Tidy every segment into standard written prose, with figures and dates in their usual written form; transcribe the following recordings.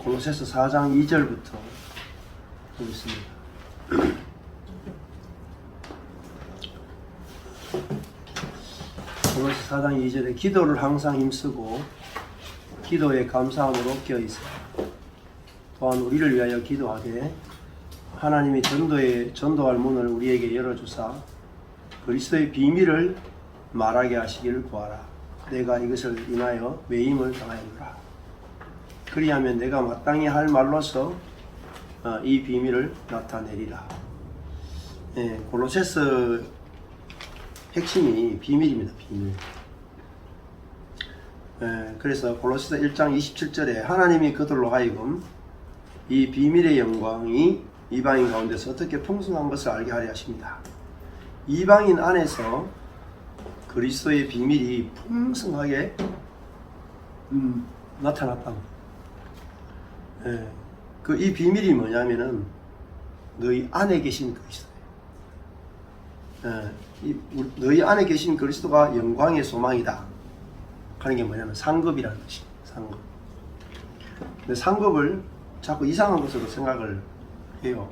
골로새서 4장 2절부터 보겠습니다. 골로새 4장 2절에 기도를 항상 힘쓰고 기도에 감사함으로 껴있어 또한 우리를 위하여 기도하되 하나님이 전도할 문을 우리에게 열어주사 그리스도의 비밀을 말하게 하시기를 구하라. 내가 이것을 인하여 매임을 당하였노라. 그리하면 내가 마땅히 할 말로서 이 비밀을 나타내리라. 골로새서 핵심이 비밀입니다. 비밀. 그래서 골로새서 1장 27절에 하나님이 그들로 하여금 이 비밀의 영광이 이방인 가운데서 어떻게 풍성한 것을 알게 하려 하십니다. 이방인 안에서 그리스도의 비밀이 풍성하게 나타났다. 이 비밀이 뭐냐면은 너희 안에 계신 그리스도. 너희 안에 계신 그리스도가 영광의 소망이다 하는 게 뭐냐면 상급이라는 것입니다. 상급. 근데 상급을 자꾸 이상한 것으로 생각을 해요.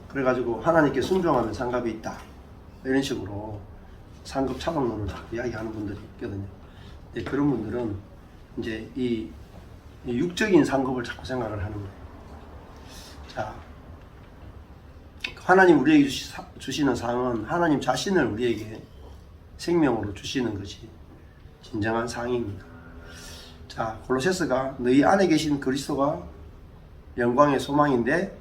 그래가지고 하나님께 순종하면 상급이 있다 이런 식으로 상급 차원론을 자꾸 이야기하는 분들이 있거든요. 근데 그런 분들은 이제 이 육적인 상급을 자꾸 생각을 하는 거예요. 자, 하나님 우리에게 주시는 상은 하나님 자신을 우리에게 생명으로 주시는 것이 진정한 상입니다. 자, 골로새서가 너희 안에 계신 그리스도가 영광의 소망인데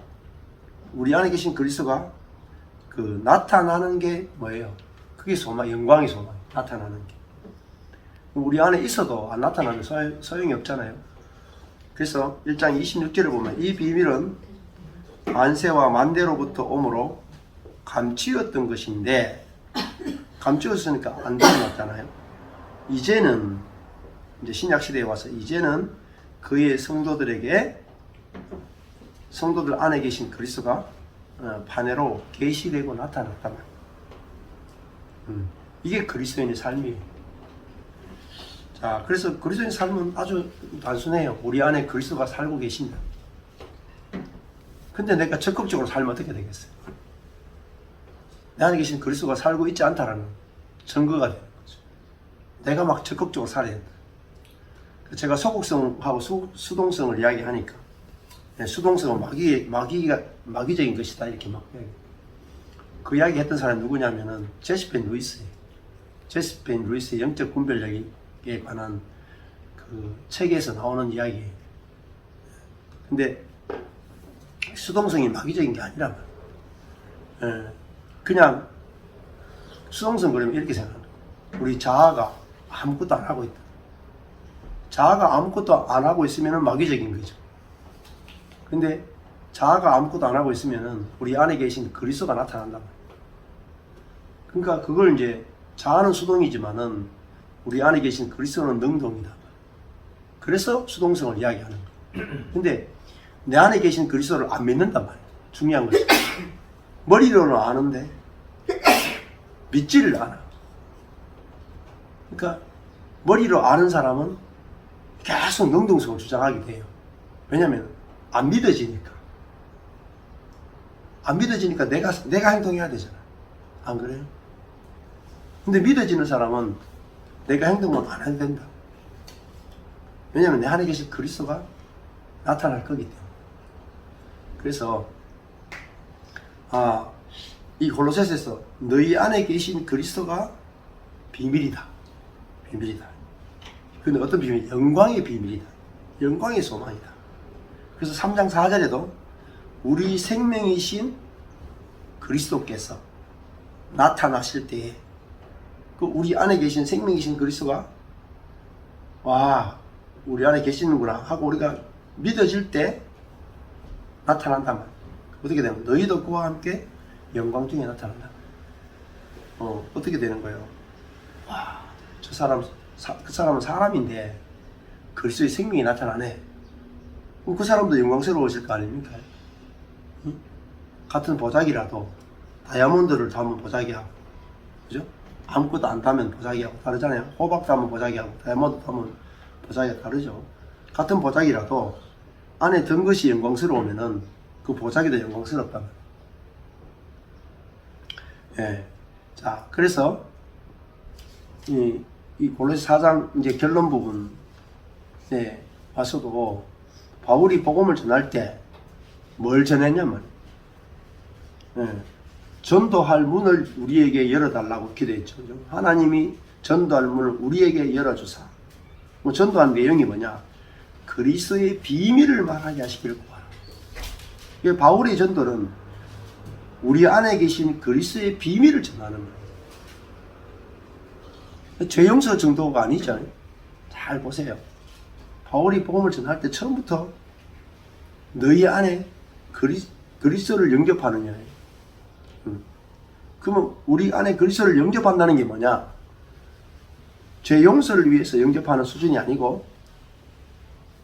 우리 안에 계신 그리스도가 그 나타나는 게 뭐예요? 그게 소망, 영광의 소망, 나타나는 게. 우리 안에 있어도 안 나타나면 소용이 없잖아요. 그래서 1장 26절을 보면 이 비밀은 만세와 만대로부터 오므로 감추었던 것인데 감추었으니까 안 드러났잖아요. 이제는 이제 신약 시대에 와서 이제는 그의 성도들 안에 계신 그리스도가 반해로 계시되고 나타났단 말이에요. 이게 그리스도인의 삶이에요. 자, 그래서 그리스도인의 삶은 아주 단순해요. 우리 안에 그리스도가 살고 계신다. 근데 내가 적극적으로 살면 어떻게 되겠어요? 내 안에 계신 그리스도가 살고 있지 않다라는 증거가 되는 거죠. 내가 막 적극적으로 살아야 된다. 제가 소극성하고 수동성을 이야기하니까 수동성은 마귀적인 것이다 이렇게 막 그 이야기 했던 사람이 누구냐면은 제시펜 루이스의 영적 분별력에 관한 그 책에서 나오는 이야기예요. 근데 수동성이 마귀적인 게 아니란 말이에요. 그냥 수동성 그러면 이렇게 생각하는 거예요. 우리 자아가 아무것도 안 하고 있다. 자아가 아무것도 안 하고 있으면 마귀적인 거죠. 근데 자아가 아무것도 안 하고 있으면 우리 안에 계신 그리스도가 나타난단 말이에요. 그러니까 그걸 이제 자아는 수동이지만은 우리 안에 계신 그리스도는 능동이다. 그래서 수동성을 이야기하는 거예요. 근데 내 안에 계신 그리스도를 안 믿는단 말이에요. 중요한 것은 머리로는 아는데 믿지를 않아. 그러니까 머리로 아는 사람은 계속 능동성을 주장하게 돼요. 왜냐하면 안 믿어지니까. 안 믿어지니까 내가 행동해야 되잖아. 안 그래요? 근데 믿어지는 사람은 내가 행동을 안 해도 된다. 왜냐하면 내 안에 계신 그리스도가 나타날 거기 때문에. 그래서 이 골로새서에서 너희 안에 계신 그리스도가 비밀이다. 비밀이다. 근데 어떤 비밀? 영광의 비밀이다. 영광의 소망이다. 그래서 3장 4절에도 우리 생명이신 그리스도께서 나타나실 때에 그 우리 안에 계신 생명이신 그리스도가 우리 안에 계시는구나 하고 우리가 믿어질 때 나타난단 말이야. 어떻게 되는 거야? 너희도 그와 함께 영광 중에 나타난다. 어떻게 되는 거예요? 그 사람은 사람인데 그리스도의 생명이 나타나네. 그럼 그 사람도 영광스러워질 거 아닙니까? 같은 보자기라도 다이아몬드를 담은 보자기하고, 그죠? 아무것도 안 담은 보자기하고 다르잖아요. 호박 담은 보자기하고 다이아몬드 담은 보자기가 다르죠. 같은 보자기라도 안에 든 것이 영광스러우면은 그 보자기도 영광스럽다. 예. 자, 그래서 이 골로새 4장 이제 결론 부분에 와서도 바울이 복음을 전할 때 뭘 전했냐면, 전도할 문을 우리에게 열어달라고 기도했죠. 하나님이 전도할 문을 우리에게 열어주사. 뭐 전도한 내용이 뭐냐? 그리스도의 비밀을 말하게 하시길 구하라. 바울의 전도는 우리 안에 계신 그리스도의 비밀을 전하는 거예요. 죄 용서 정도가 아니죠. 잘 보세요. 바울이 복음을 전할 때 처음부터 너희 안에 그리스도를 영접하느냐. 그러면 우리 안에 그리스도를 영접한다는 게 뭐냐? 죄 용서를 위해서 영접하는 수준이 아니고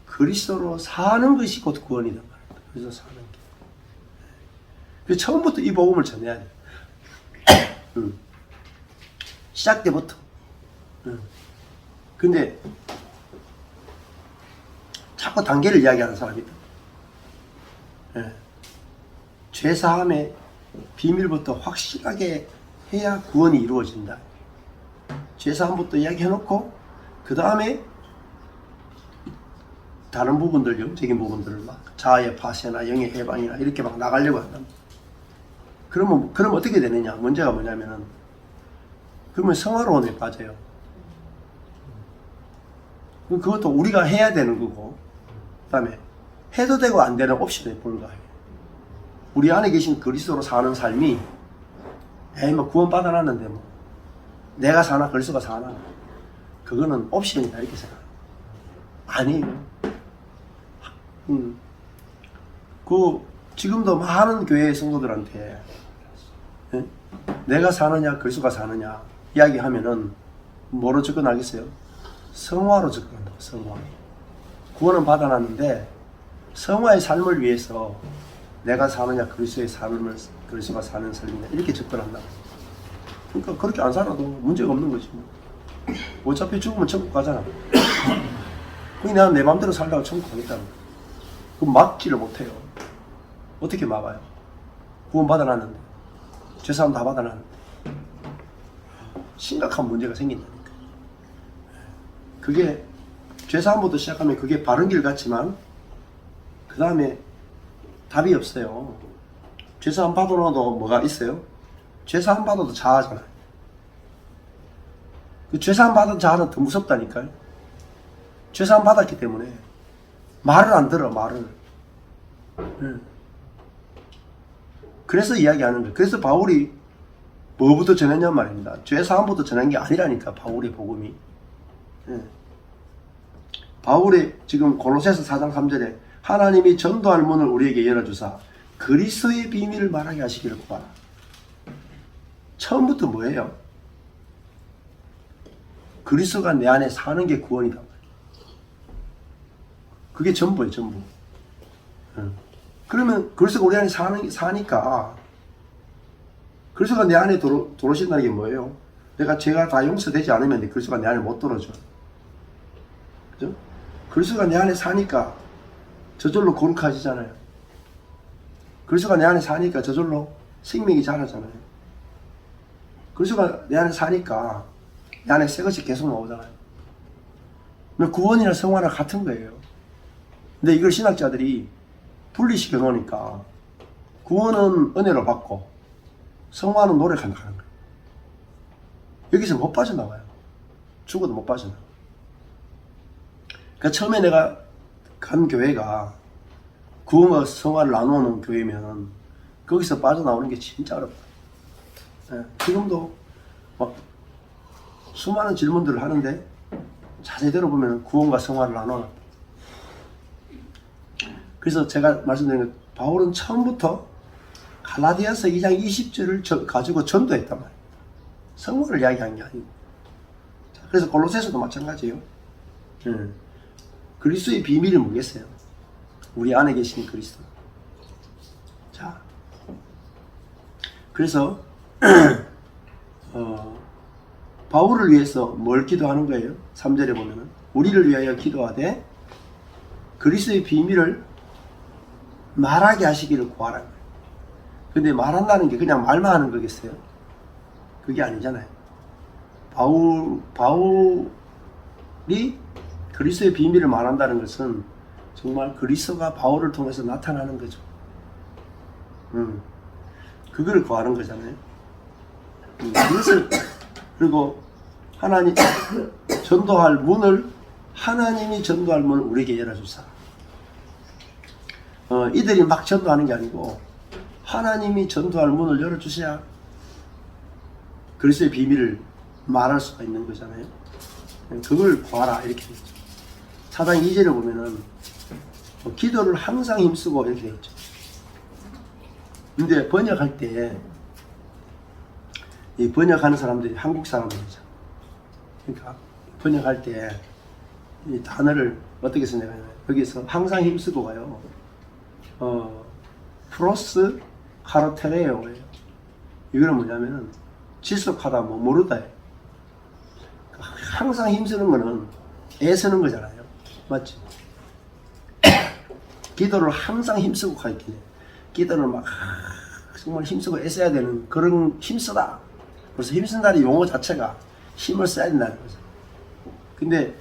그리스도로 사는 것이 곧 구원이다 말이다. 그리스도 사는 게. 그래서 처음부터 이 복음을 전해야 돼. 시작 때부터. 근데 자꾸 단계를 이야기하는 사람이 있다. 죄사함의 비밀부터 확실하게 해야 구원이 이루어진다. 죄사함부터 이야기해놓고 그 다음에 다른 부분들, 영적인 부분들을 막 자아의 파쇄나 영의 해방이나 이렇게 막 나가려고 한다. 그럼 어떻게 되느냐? 문제가 뭐냐면은 그러면 성화로원에 빠져요. 그것도 우리가 해야 되는 거고, 그 다음에 해도 되고 안 되는 옵션에 불과해요. 우리 안에 계신 그리스도로 사는 삶이 뭐 구원 받아놨는데 뭐 내가 사나 그리스도가 사나 그거는 옵션이다 이렇게 생각해요. 아니에요. 지금도 많은 교회 성도들한테 내가 사느냐 그리스도가 사느냐 이야기하면은 뭐로 접근하겠어요? 성화로 접근한다고. 성화. 구원은 받아놨는데 성화의 삶을 위해서 내가 사느냐 그리스도의 삶을 그리스도가 사는 삶이냐 이렇게 접근한다. 그러니까 그렇게 안 살아도 문제가 없는 거지. 어차피 죽으면 천국 가잖아. 그냥 내가 내 마음대로 살다가 천국 가겠다는 거야. 그럼 막지를 못해요. 어떻게 막아요? 구원 받아놨는데 죄사함 다 받아놨는데 심각한 문제가 생긴다니까. 그게 죄사함부터 시작하면 그게 바른 길 같지만 그 다음에 답이 없어요. 죄사함 받아놔도 뭐가 있어요? 죄사함 받아도 자아잖아요. 그 죄사함 받은 자아는 더 무섭다니까요. 죄사함 받았기 때문에 말을 안 들어. 말을. 그래서 이야기하는 거예요. 그래서 바울이 뭐부터 전했냔 말입니다. 죄사함부터 전한 게 아니라니까 바울의 복음이. 바울의 지금 골로새서 4장 3절에 하나님이 전도할 문을 우리에게 열어주사 그리스도의 비밀을 말하게 하시기를 구하라. 처음부터 뭐예요? 그리스도가 내 안에 사는 게 구원이다. 그게 전부예요, 전부. 그러면 그리스도가 우리 안에 사니까 그리스도가 내 안에 들어오신다는 게 뭐예요? 제가 다 용서되지 않으면 그리스도가 내 안에 못 들어오죠. 그죠? 그리스도가 내 안에 사니까 저절로 거룩해지잖아요. 그리스도가 내 안에 사니까 저절로 생명이 자라잖아요. 그리스도가 내 안에 사니까 내 안에 새 것이 계속 나오잖아요. 구원이나 성화나 같은 거예요. 근데 이걸 신학자들이 분리시켜 놓으니까 구원은 은혜로 받고 성화는 노력한다는 거예요. 여기서 못 빠져나와요. 죽어도 못 빠져나와요. 그러니까 처음에 내가 간 교회가 구원과 성화를 나누는 교회면 거기서 빠져나오는 게 진짜 어렵다. 지금도 막 수많은 질문들을 하는데 자세히 들어보면 구원과 성화를 나눠. 그래서 제가 말씀드린 것, 바울은 처음부터 갈라디아서 2장 20절을 가지고 전도했단 말이에요. 성화를 이야기한 게 아니고. 그래서 골로새서도 마찬가지예요. 그리스도의 비밀이 뭐겠어요? 우리 안에 계신 그리스도. 자, 그래서 바울을 위해서 뭘 기도하는 거예요? 3절에 보면은 우리를 위하여 기도하되 그리스도의 비밀을 말하게 하시기를 구하라는 거예요. 근데 말한다는 게 그냥 말만 하는 거겠어요? 그게 아니잖아요. 바울이 그리스도의 비밀을 말한다는 것은 정말 그리스도가 바울을 통해서 나타나는 거죠. 그걸 구하는 거잖아요. 그것을, 그리고 하나님 전도할 문을, 하나님이 전도할 문을 우리에게 열어주사. 이들이 막 전도하는 게 아니고 하나님이 전도할 문을 열어주셔야 그리스도의 비밀을 말할 수가 있는 거잖아요. 그걸 구하라 이렇게 되어 있죠. 4장 2절에 보면은 기도를 항상 힘쓰고 이렇게 되어 있죠. 근데 번역할 때 이 번역하는 사람들이 한국 사람들이죠. 그러니까 번역할 때 이 단어를 어떻게 쓰냐면 여기서 항상 힘쓰고가요. 프로스 카르테레오예요. 이거는 뭐냐면은 지속하다 뭐 모르다예요. 항상 힘쓰는 거는 애쓰는 거잖아요. 맞지? 기도를 항상 힘쓰고 가있길래 기도를 막 정말 힘쓰고 애써야 되는 그런 힘쓰다. 그래서 힘쓴다는 용어 자체가 힘을 써야 된다는 거죠. 근데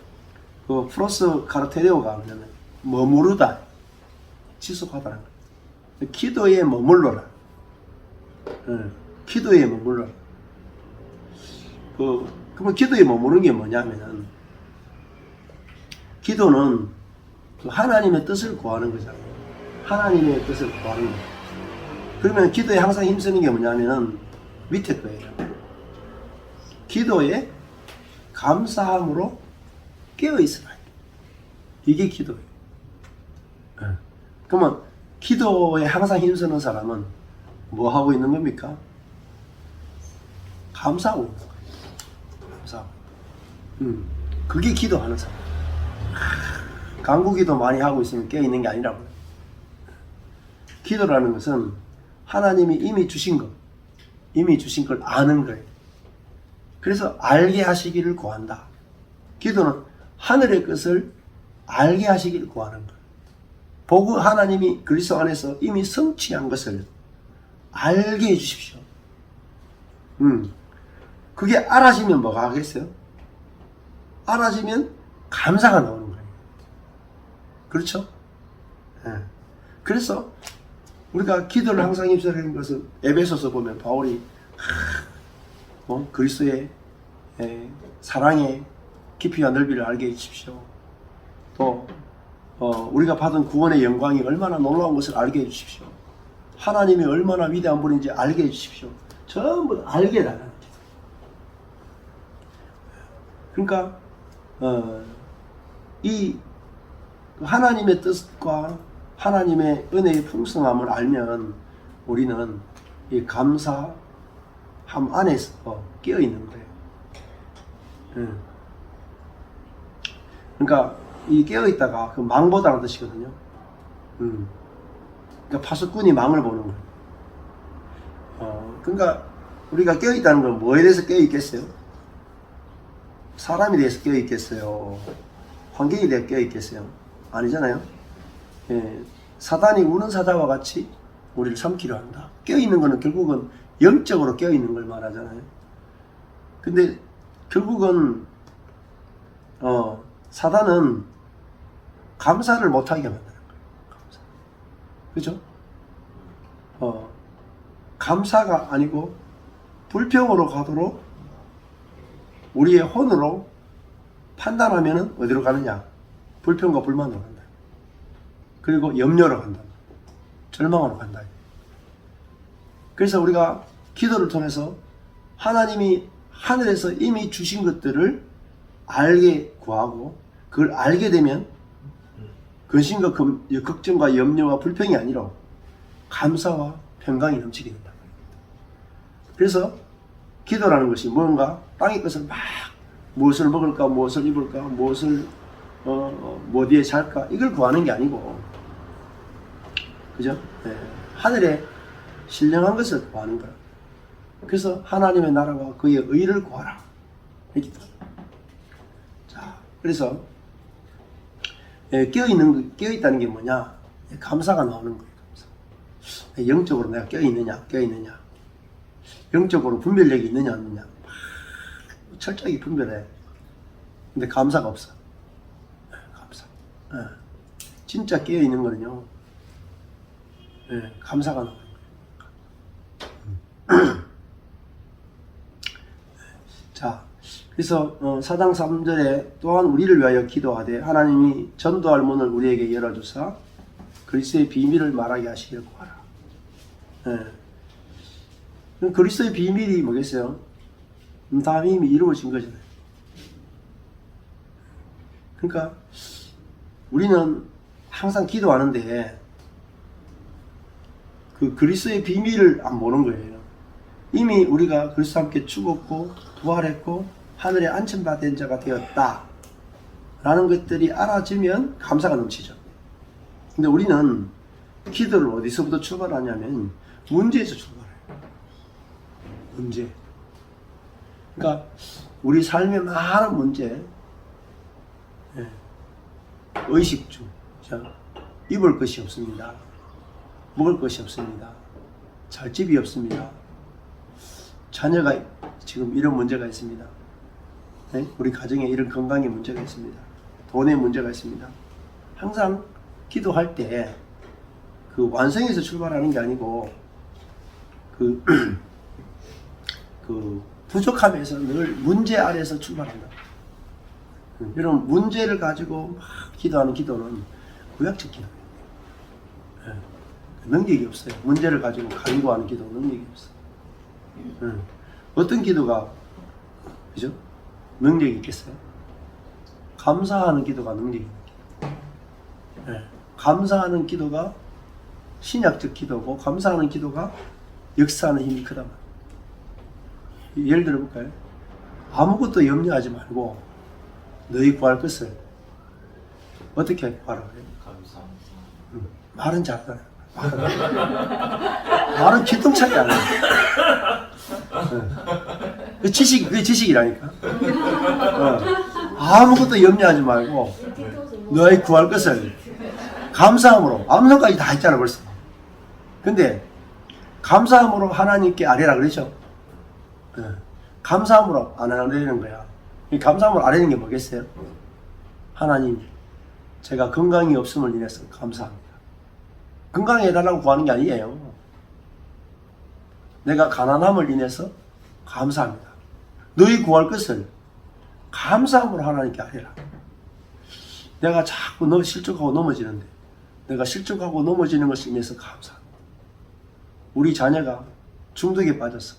그 프로스 카르테레오가 뭐냐면 머무르다, 지속하다는 거예요. 기도에 머물러라. 기도에 머물러라. 그러면 기도에 머무르는 게 뭐냐면은 기도는 하나님의 뜻을 구하는 거잖아요. 하나님의 뜻을 구하는 거예요. 그러면 기도에 항상 힘쓰는 게 뭐냐면은 밑에 거예요. 기도에 감사함으로 깨어있으라. 이게 기도예요. 그러면 기도에 항상 힘쓰는 사람은 뭐 하고 있는 겁니까? 감사하고 있는 거예요. 감사하고. 그게 기도하는 사람. 간구기도 많이 하고 있으면 깨어있는 게 아니라고요. 기도라는 것은 하나님이 이미 주신 것, 이미 주신 걸 아는 거예요. 그래서 알게 하시기를 구한다. 기도는 하늘의 것을 알게 하시기를 구하는 거예요. 보고 하나님이 그리스도 안에서 이미 성취한 것을 알게 해 주십시오. 그게 알아지면 뭐가 하겠어요? 알아지면 감사가 나오는 거예요. 그렇죠? 네. 그래서 우리가 기도를 항상 힘쓰는 것은 에베소서 보면 바울이 그리스도의 사랑의 깊이와 넓이를 알게 해주십시오. 또 우리가 받은 구원의 영광이 얼마나 놀라운 것을 알게 해주십시오. 하나님이 얼마나 위대한 분인지 알게 해주십시오. 전부 알게 해달라는 거죠. 그러니까 이 하나님의 뜻과 하나님의 은혜의 풍성함을 알면 우리는 이 감사함 안에서 깨어있는 거예요. 그러니까 이 깨어있다가 그 망보다는 뜻이거든요. 그러니까 파수꾼이 망을 보는 거예요. 그러니까 우리가 깨어있다는 건 뭐에 대해서 깨어있겠어요? 사람에 대해서 깨어있겠어요? 환경에 대해 깨어있겠어요? 아니잖아요. 사단이 우는 사자와 같이 우리를 삼키려 한다. 깨어있는 거는 결국은 영적으로 깨어있는 걸 말하잖아요. 근데 결국은 사단은 감사를 못하게 만드는 거예요. 감사. 그죠? 감사가 아니고 불평으로 가도록 우리의 혼으로 판단하면은 어디로 가느냐? 불평과 불만으로 간다. 그리고 염려로 간다. 절망으로 간다. 그래서 우리가 기도를 통해서 하나님이 하늘에서 이미 주신 것들을 알게 구하고 그걸 알게 되면 근심과 걱정과 염려와 불평이 아니라 감사와 평강이 넘치게 된다. 그래서 기도라는 것이 뭔가 땅의 것을 막 무엇을 먹을까, 무엇을 입을까, 무엇을 어디에 잘까 이걸 구하는 게 아니고, 그죠? 네. 하늘에 신령한 것을 구하는 거야. 그래서 하나님의 나라와 그의 의를 구하라. 이렇게. 자, 그래서 깨어있다는 게 뭐냐? 감사가 나오는 거예요. 영적으로 내가 껴있느냐, 껴있느냐. 영적으로 분별력이 있느냐, 없느냐. 철저하게 분별해. 근데 감사가 없어. 감사. 진짜 깨어있는 거는요, 감사가 나와요. 자, 그래서 4장 3절에 또한 우리를 위하여 기도하되 하나님이 전도할 문을 우리에게 열어주사 그리스도의 비밀을 말하게 하시기를 구하라. 그리스도의 비밀이 뭐겠어요? 다 이미 이루어진 거잖아요. 그러니까 우리는 항상 기도하는데 그 그리스도의 비밀을 안 보는 거예요. 이미 우리가 그리스도와 함께 죽었고 부활했고 하늘에 안전받은 자가 되었다 라는 것들이 알아지면 감사가 넘치죠. 근데 우리는 기도를 어디서부터 출발하냐면 문제에서 출발해요. 문제. 그러니까 우리 삶의 많은 문제, 의식주, 입을 것이 없습니다. 먹을 것이 없습니다. 잘 집이 없습니다. 자녀가 지금 이런 문제가 있습니다. 우리 가정에 이런 건강의 문제가 있습니다. 돈의 문제가 있습니다. 항상 기도할 때 그 완성에서 출발하는 게 아니고 그 부족함에서 늘 문제 아래에서 출발한다. 이런 문제를 가지고 막 기도하는 기도는 구약적 기도예요. 능력이 없어요. 문제를 가지고 간구하는 기도 능력이 없어요. 어떤 기도가 그죠? 능력이 있겠어요? 감사하는 기도가 능력이 있는 기도. 감사하는 기도가 신약적 기도고 감사하는 기도가 역사하는 힘이 크다. 예를 들어 볼까요? 아무것도 염려하지 말고 너희 구할 것을 어떻게 구하라고 해요? 말은 잘하잖아요. 말은 기똥차게 안 해요. 그게 지식이라니까. 아무것도 염려하지 말고 너희 구할 것을 감사함으로, 암송까지 다 했잖아 벌써. 근데 감사함으로 하나님께 아뢰라 그러죠. 감사함으로 안 아뢰는 거야. 감사함으로 아뢰는 게 뭐겠어요? 하나님, 제가 건강이 없음을 인해서 감사합니다. 건강해 달라고 구하는 게 아니에요. 내가 가난함을 인해서 감사합니다. 너희 구할 것을 감사함으로 하나님께 아뢰라. 내가 자꾸 실족하고 넘어지는데 내가 실족하고 넘어지는 것을 인해서 감사합니다. 우리 자녀가 중독에 빠졌어.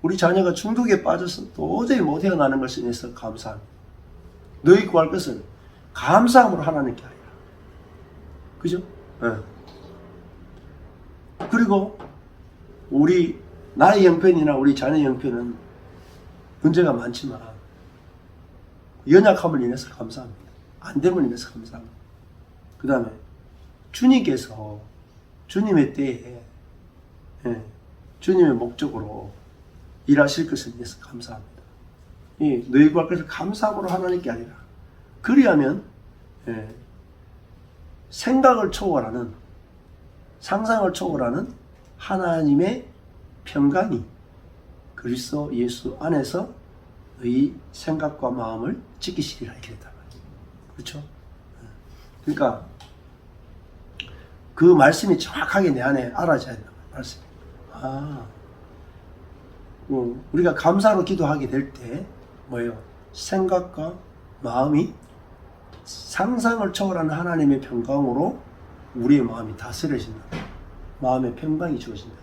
우리 자녀가 중독에 빠져서 도저히 못 헤어나는 것을 인해서 감사합니다. 너희 구할 것을 감사함으로 하나님께 아뢰라. 그죠? 그리고 나의 형편이나 우리 자녀의 형편은 문제가 많지만 연약함을 인해서 감사합니다. 안됨을 인해서 감사합니다. 그 다음에 주님께서 주님의 때에 주님의 목적으로 일하실 것을 위해서 감사합니다. 너희 구할 것을 감사함으로 하나님께 아니라 그리하면 생각을 초월하는 상상을 초월하는 하나님의 평강이 그리스도 예수 안에서 너희 생각과 마음을 지키시리라 이렇게 됐단 말이에요. 그렇죠? 그러니까 그 말씀이 정확하게 내 안에 알아져야 된다. 말씀이. 우리가 감사로 기도하게 될 때 뭐예요? 생각과 마음이 상상을 초월하는 하나님의 평강으로 우리의 마음이 다스려진다. 마음의 평강이 주어진다.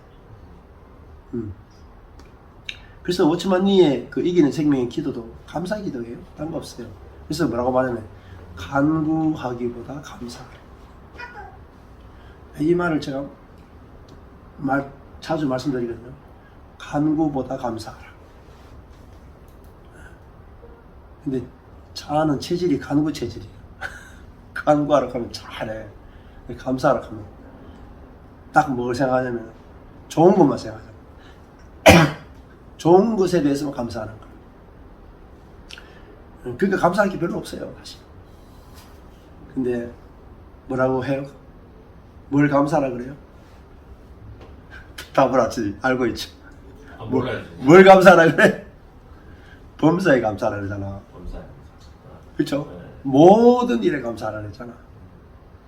그래서 워치만 니의 그 이기는 생명의 기도도 감사 기도예요. 딴 거 없어요. 그래서 뭐라고 말하냐면 간구하기보다 감사하라. 이 말을 제가 자주 말씀드리거든요. 간구보다 감사하라. 근데 저는 체질이 간구 체질이에요. 간구하라 하면 잘해. 감사하라 하면 딱 뭘 생각하냐면 좋은 것만 생각하잖아요. 좋은 것에 대해서만 감사하는 거예요. 그러니까 감사할 게 별로 없어요, 사실. 근데 뭐라고 해요? 뭘 감사하라 그래요? 답을 알고 있죠. 아, 몰라야지. 뭘 감사하라 그래? 범사에 감사하라 그러잖아. 범사에. 그렇죠? 네. 모든 일에 감사하라 그랬잖아.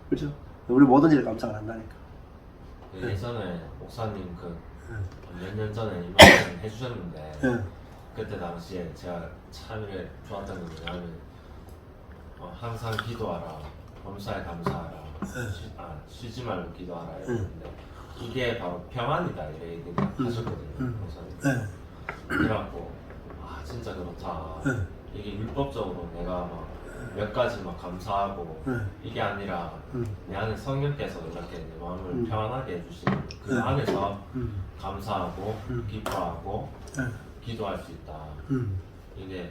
그렇죠? 우리 모든 일에 감사를 한다니까. 예전에 목사님 그 네. 몇 년 전에 이 말씀 해주셨는데 네. 그때 당시에 제가 참 좋았던 건 뭐냐면 항상 기도하라, 범사에 감사하라, 쉬지 말고 기도하라 이랬는데 이게 바로 평안이다 이래 얘기를 하셨거든요. 목사님. 네. 그래갖고 진짜 그렇다. 이게 율법적으로 내가 막 몇 가지 막 감사하고 이게 아니라 내 안에 성령께서 이렇게 내 마음을 평안하게 해주시는 그 안에서 감사하고 기뻐하고 기도할 수 있다. 이게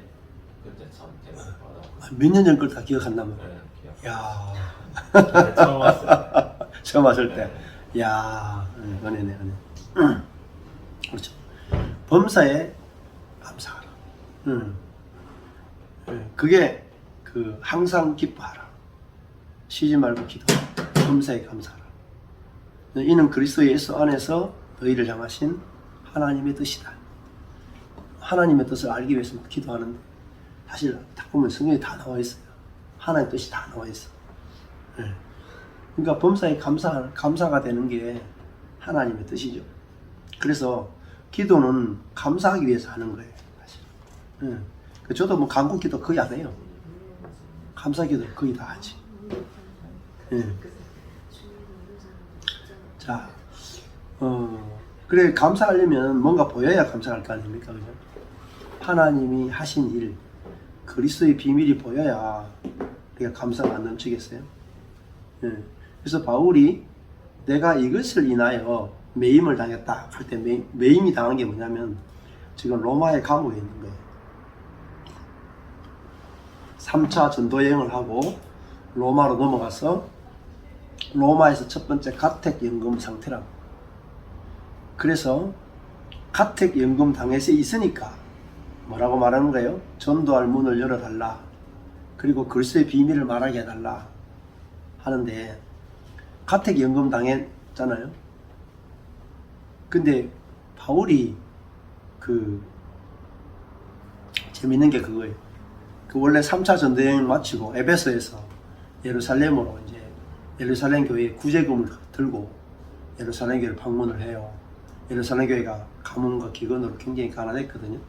그때 참 대박 받아. 몇 년 전 걸 다 기억한다면. 네, 기억. 야. 그때 처음 왔을 때. 처음 왔을 때. 네. 야, 은혜네, 은혜. 그렇죠. 범사에 감사하라. 그게 항상 기뻐하라. 쉬지 말고 기도하라. 범사에 감사하라. 이는 그리스도 예수 안에서 너희를 향하신 하나님의 뜻이다. 하나님의 뜻을 알기 위해서 막 기도하는데 사실 다 보면 성경에 다 나와 있어요. 하나님의 뜻이 다 나와 있어. 그러니까 범사에 감사가 되는 게 하나님의 뜻이죠. 그래서 기도는 감사하기 위해서 하는 거예요. 사실. 저도 뭐 간구기도 거의 안 해요. 감사기도 거의 다 하지. 자, 그래 감사하려면 뭔가 보여야 감사할 거 아닙니까, 그죠? 하나님이 하신 일, 그리스도의 비밀이 보여야 우리가 감사가 안 넘치겠어요? 그래서 바울이 내가 이것을 인하여 매임을 당했다 할 때 매임이 당한 게 뭐냐면 지금 로마의 감옥에 있는 거예요. 3차 전도 여행을 하고 로마로 넘어가서 로마에서 첫 번째 가택연금 상태라고. 그래서 가택연금 당해서 있으니까 뭐라고 말하는 거예요? 전도할 문을 열어달라. 그리고 그리스도의 비밀을 말하게 해달라 하는데 가택연금 당했잖아요. 근데 바울이 재밌는 게 그거예요. 원래 3차 전도여행을 마치고 에베소에서 예루살렘으로 이제 예루살렘 교회에 구제금을 들고 예루살렘 교회를 방문을 해요. 예루살렘 교회가 가뭄과 기근으로 굉장히 가난했거든요.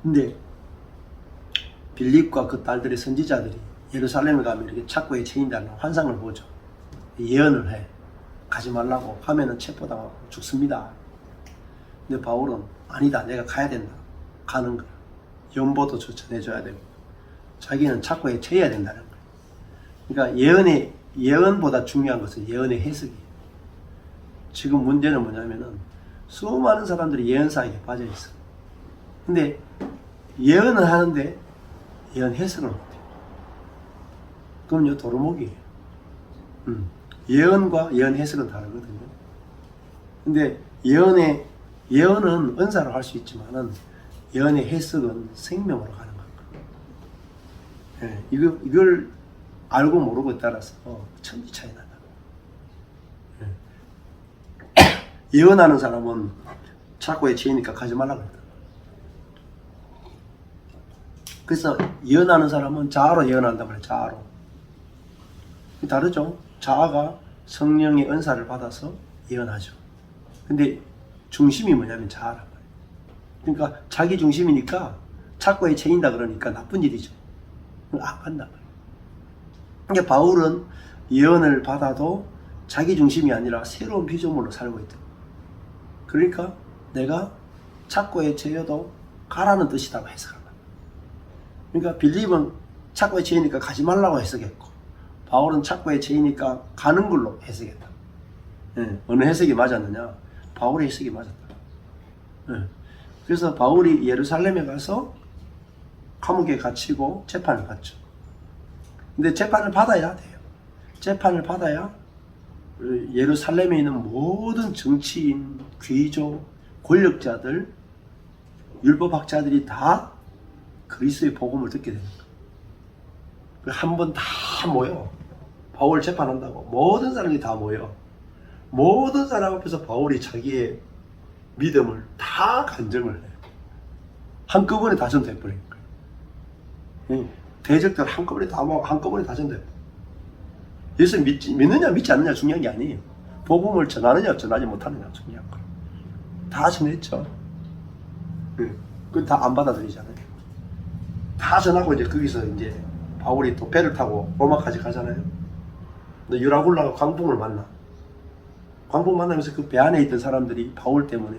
근데 빌립과 그 딸들의 선지자들이 예루살렘에 가면 이렇게 착고에 체인다는 환상을 보죠. 예언을 해. 가지 말라고 하면은 체포당하고 죽습니다. 근데 바울은 아니다. 내가 가야 된다. 가는 거야. 연보도 전해줘야 되고 자기는 착고에 체해야 된다는 거예요. 그러니까 예언보다 중요한 것은 예언의 해석이에요. 지금 문제는 뭐냐면은 수많은 사람들이 예언사에게 빠져 있어. 근데 예언을 하는데 예언 해석을 못해요. 그럼요 도루묵이에요. 예언과 예언 해석은 다르거든요. 근데 예언은 은사로 할 수 있지만은 예언의 해석은 생명으로 가는 겁니다. 이걸 알고 모르고에 따라서 천지 차이 난다. 예언하는 사람은 착고에 치이니까 가지 말라고 했다. 그래서 예언하는 사람은 자아로 예언한단 말이에요. 자아로. 다르죠. 자아가 성령의 은사를 받아서 예언하죠. 근데 중심이 뭐냐면 자아란 말이에요. 그러니까 자기 중심이니까 착고에 체인다 그러니까 나쁜 일이죠. 안 간단 말이에요. 그러니까 바울은 예언을 받아도 자기 중심이 아니라 새로운 피조물로 살고 있다. 그러니까 내가 착고에 체여도 가라는 뜻이라고 해석한다. 그러니까 빌립은 착고에 체이니까 가지 말라고 해석했고 바울은 착고에 체이니까 가는 걸로 해석했다. 어느 해석이 맞았느냐? 바울의 해석이 맞았다. 그래서 바울이 예루살렘에 가서 감옥에 갇히고 재판을 받죠. 근데 재판을 받아야 돼요. 재판을 받아야 예루살렘에 있는 모든 정치인, 귀족, 권력자들, 율법학자들이 다 그리스도의 복음을 듣게 됩니다. 한 번 다 모여. 바울 재판한다고 모든 사람들이 다 모여. 모든 사람 앞에서 바울이 자기의 믿음을 다 간증을 해요. 한꺼번에 다 전도해버린 거예요. 대적들 한꺼번에 다 전도해버린 거예요. 예수 믿느냐 믿지 않느냐 중요한 게 아니에요. 복음을 전하느냐 전하지 못하느냐 중요한 거예요. 다 전했죠. 그건 다 안 받아들이잖아요. 다 전하고 이제 거기서 이제 바울이 또 배를 타고 로마까지 가잖아요. 근데 유라굴라가 광풍을 만나. 광풍 만나면서 그 배 안에 있던 사람들이 바울 때문에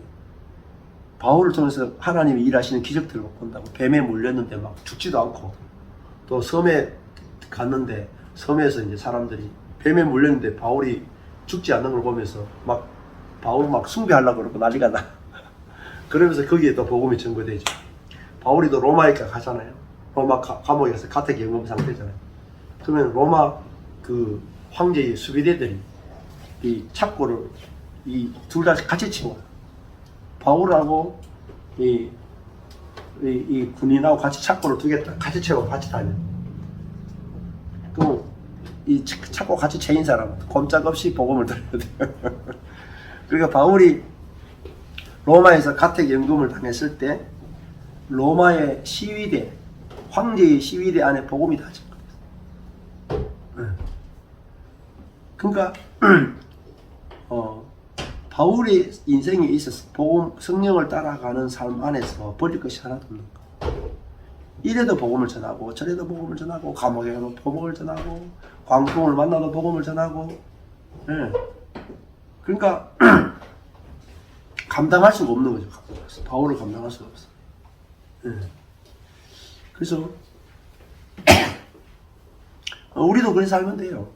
바울을 통해서 하나님이 일하시는 기적들을 본다고 뱀에 물렸는데 막 죽지도 않고 또 섬에 갔는데 섬에서 이제 사람들이 뱀에 물렸는데 바울이 죽지 않는 걸 보면서 막 바울 막 숭배하려고 그러고 난리가 나. 그러면서 거기에 또 복음이 전거되죠. 바울이 또 로마에 가잖아요. 로마 감옥에 가서 가택연금 상태잖아요. 그러면 로마 그 황제의 수비대들이 이 착고를 이 둘 다 같이 치고 바울하고 이 군인하고 같이 착고를 두겠다. 같이 채고 같이 다녀. 그럼 이 착고 같이 채인 사람 꼼짝없이 복음을 들어야 돼. 그러니까 바울이 로마에서 가택연금을 당했을 때 로마의 시위대, 황제의 시위대 안에 복음이 닿은 거예요. 그러니까 바울의 인생에 있어서 복음, 성령을 따라가는 삶 안에서 버릴 것이 하나도 없는 거예요. 이래도 복음을 전하고 저래도 복음을 전하고 감옥에 가도 복음을 전하고 광풍을 만나도 복음을 전하고 그러니까 감당할 수가 없는 거죠. 바울을 감당할 수가 없어. 그래서 우리도 그렇게 살면 돼요.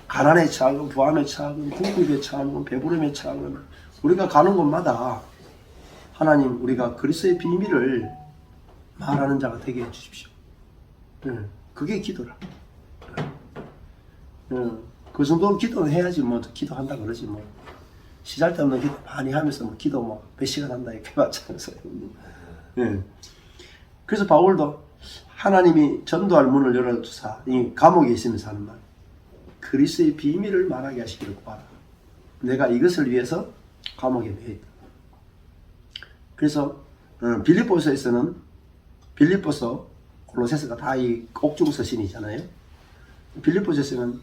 가난에 처하건 부함에 처하건 궁핍에 처하건 배부름에 처하건 우리가 가는 곳마다 하나님 우리가 그리스도의 비밀을 말하는 자가 되게 해주십시오. 그게 기도라. 그 정도 기도는 해야지 뭐 기도한다 그러지 뭐 시잘데없는 기도 많이 하면서 뭐 기도 뭐 몇 시간 한다 이렇게 맞잖아요. 그래서 바울도 하나님이 전도할 문을 열어주사 이 감옥에 있으면서 하는 말 그리스도의 비밀을 말하게 하시기를 구하라. 내가 이것을 위해서 감옥에 매였다. 그래서 빌립보서에서는 빌립보서 골로새서가 다 이 옥중 서신이잖아요. 빌립보서에서는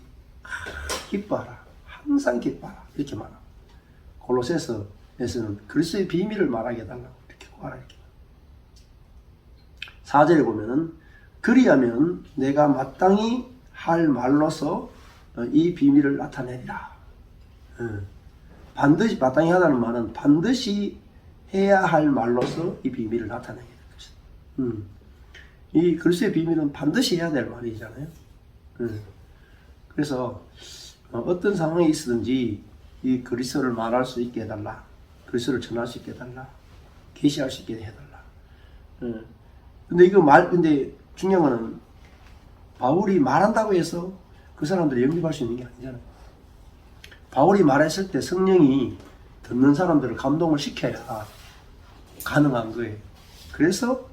기뻐하라. 항상 기뻐하라. 이렇게 말하고 골로새서에서는 그리스도의 비밀을 말하게 해달라고 이렇게 구하라. 이렇게. 4절에 보면은 그리하면 내가 마땅히 할 말로서 이 비밀을 나타내리라. 반드시 마땅히 하다는 말은 반드시 해야 할 말로서 이 비밀을 나타내게 될 것이다. 이 그리스도의 비밀은 반드시 해야 될 말이잖아요. 그래서 어떤 상황에 있든지 이 그리스도를 말할 수 있게 해달라. 그리스도를 전할 수 있게 해달라. 계시할 수 있게 해달라. 근데 중요한 거는 바울이 말한다고 해서 그 사람들이 영접할 수 있는 게 아니잖아요. 바울이 말했을 때 성령이 듣는 사람들을 감동을 시켜야 가능한 거예요. 그래서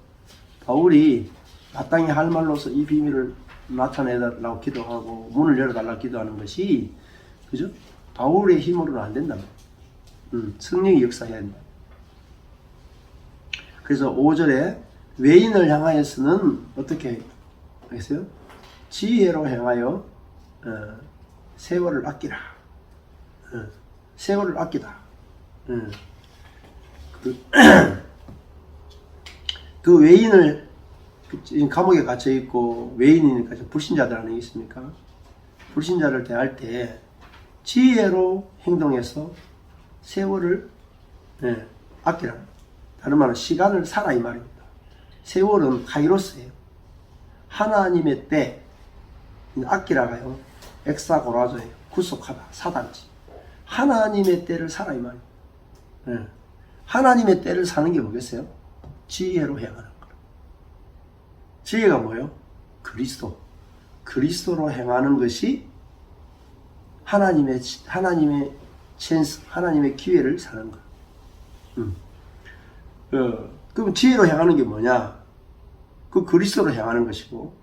바울이 마땅히 할 말로서 이 비밀을 나타내달라고 기도하고 문을 열어달라고 기도하는 것이 그죠? 바울의 힘으로는 안 된다. 성령이 역사해야 된다. 그래서 5절에 외인을 향하여서는 어떻게 하겠어요? 지혜로 행하여 세월을 아끼라. 세월을 아끼다. 그 외인을 지금 감옥에 갇혀 있고 외인이니까 불신자들 안에 있습니까? 불신자를 대할 때 지혜로 행동해서 세월을 아끼라. 다른 말은 시간을 살아 이 말입니다. 세월은 카이로스예요. 하나님의 때 아끼라가요. 엑사고라조예요. 구속하다, 사단지. 하나님의 때를 살아 이 말이에요. 하나님의 때를 사는 게 뭐겠어요? 지혜로 행하는 거. 지혜가 뭐예요? 그리스도. 그리스도로 행하는 것이 하나님의 찬스, 하나님의 기회를 사는 거. 그럼 지혜로 행하는 게 뭐냐? 그 그리스도로 행하는 것이고,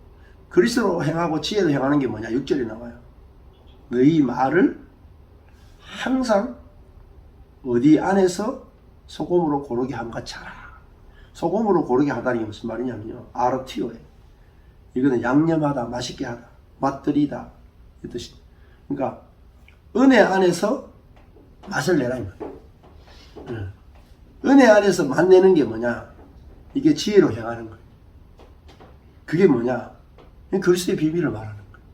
그리스도로 행하고 지혜로 행하는 게 뭐냐? 6절에 나와요. 너희 말을 항상 어디 안에서 소금으로 고르게 함 같이 하라. 소금으로 고르게 하다는 게 무슨 말이냐면요. RTO에 이거는 양념하다, 맛있게 하다, 맛들이다 이 뜻이. 그러니까 은혜 안에서 맛을 내라 이 말이에요. 은혜 안에서 맛내는 게 뭐냐? 이게 지혜로 행하는 거예요. 그게 뭐냐? 그리스도의 비밀을 말하는 거예요.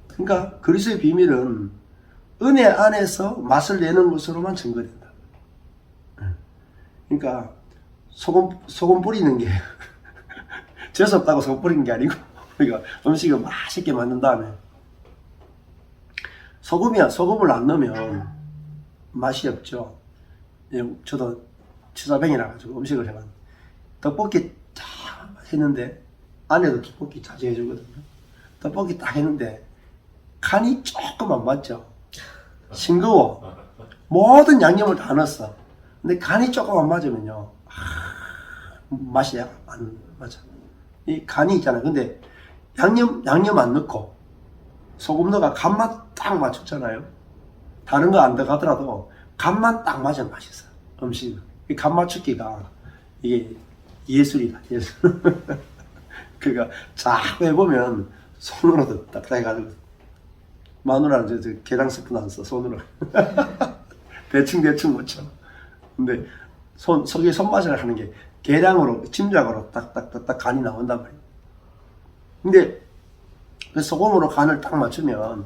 그러니까 그리스도의 비밀은 은혜 안에서 맛을 내는 것으로만 증거된다. 그러니까 소금 뿌리는 게 재수없다고 소금 뿌리는 게 아니고 그러니까 음식을 맛있게 만든 다음에 소금을 안 넣으면 맛이 없죠. 저도 치사병이라 가지고 음식을 해봤는데 떡볶이 딱 했는데 안에도 떡볶이 자주 해주거든요. 떡볶이 딱 했는데 간이 조금 안 맞죠. 싱거워. 모든 양념을 다 넣었어. 근데 간이 조금 안 맞으면요 맛이 안 맞아. 이 간이 있잖아요. 근데 양념 안 넣고 소금 넣어가 간만 딱 맞췄잖아요. 다른 거 안 들어가더라도 간만 딱 맞으면 맛있어. 음식은 이 간 맞추기가 이게 예술이다. 예술. 그러니까 쫙 해보면 손으로도 딱딱해가지고 마누라는 저 계량 스푼 안 써. 손으로 대충 못 쳐. 근데 속에 손맛을 하는 게 계량으로 침작으로 딱딱딱딱 간이 나온단 말이에요. 근데 그 소금으로 간을 딱 맞추면